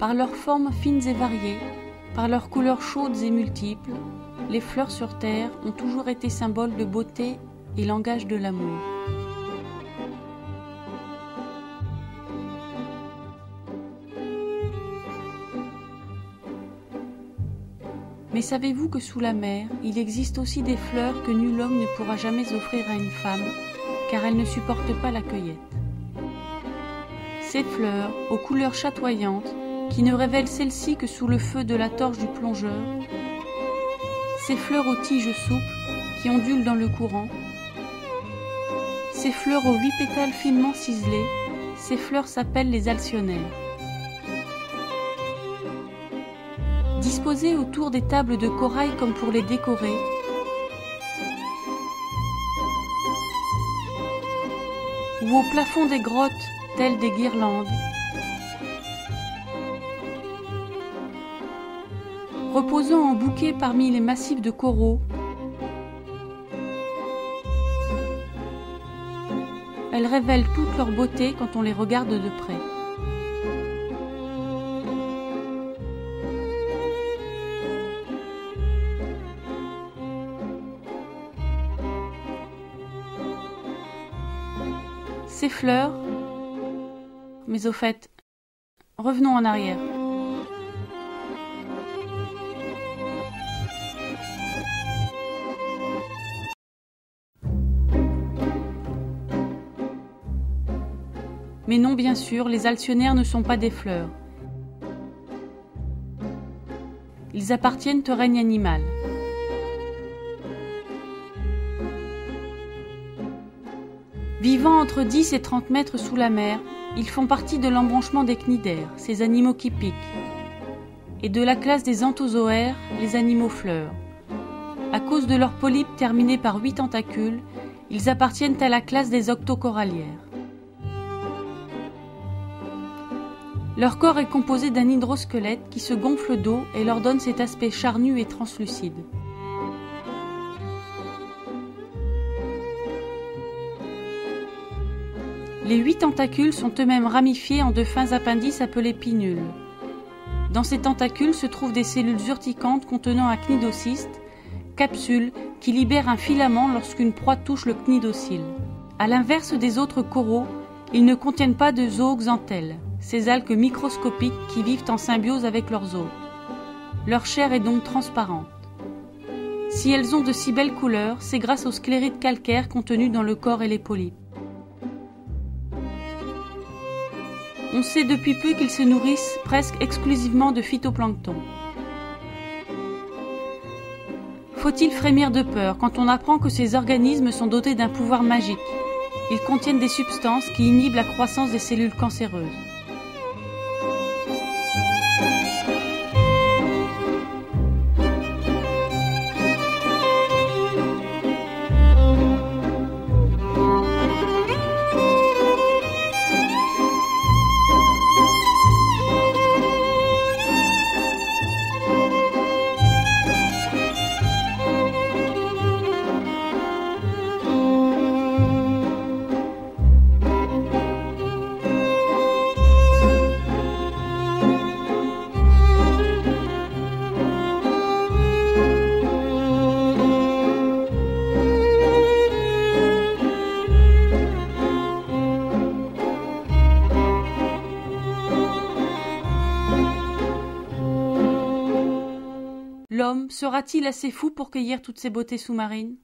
Par leurs formes fines et variées, par leurs couleurs chaudes et multiples, les fleurs sur terre ont toujours été symboles de beauté et langage de l'amour. Mais savez-vous que sous la mer, il existe aussi des fleurs que nul homme ne pourra jamais offrir à une femme, car elle ne supporte pas la cueillette. Ces fleurs, aux couleurs chatoyantes, qui ne révèlent celle-ci que sous le feu de la torche du plongeur, ces fleurs aux tiges souples, qui ondulent dans le courant, ces fleurs aux 8 pétales finement ciselés, ces fleurs s'appellent les alcyonnaires. Disposées autour des tables de corail comme pour les décorer, ou au plafond des grottes telles des guirlandes, reposant en bouquets parmi les massifs de coraux, elles révèlent toute leur beauté quand on les regarde de près. Ces fleurs, mais au fait, revenons en arrière. Mais non, bien sûr, les alcyonnaires ne sont pas des fleurs. Ils appartiennent au règne animal. Vivant entre 10 et 30 mètres sous la mer, ils font partie de l'embranchement des cnidaires, ces animaux qui piquent, et de la classe des anthozoaires, les animaux fleurs. À cause de leurs polypes terminés par 8 tentacules, ils appartiennent à la classe des octocorallières. Leur corps est composé d'un hydrosquelette qui se gonfle d'eau et leur donne cet aspect charnu et translucide. Les 8 tentacules sont eux-mêmes ramifiés en de fins appendices appelés pinnules. Dans ces tentacules se trouvent des cellules urticantes contenant un cnidocyste, capsule qui libère un filament lorsqu'une proie touche le cnidocyle. À l'inverse des autres coraux, ils ne contiennent pas de zooxanthelles, ces algues microscopiques qui vivent en symbiose avec leurs hôtes. Leur chair est donc transparente. Si elles ont de si belles couleurs, c'est grâce aux sclérites calcaires contenus dans le corps et les polypes. On sait depuis peu qu'ils se nourrissent presque exclusivement de phytoplancton. Faut-il frémir de peur quand on apprend que ces organismes sont dotés d'un pouvoir magique? Ils contiennent des substances qui inhibent la croissance des cellules cancéreuses. L'homme sera-t-il assez fou pour cueillir toutes ces beautés sous-marines ?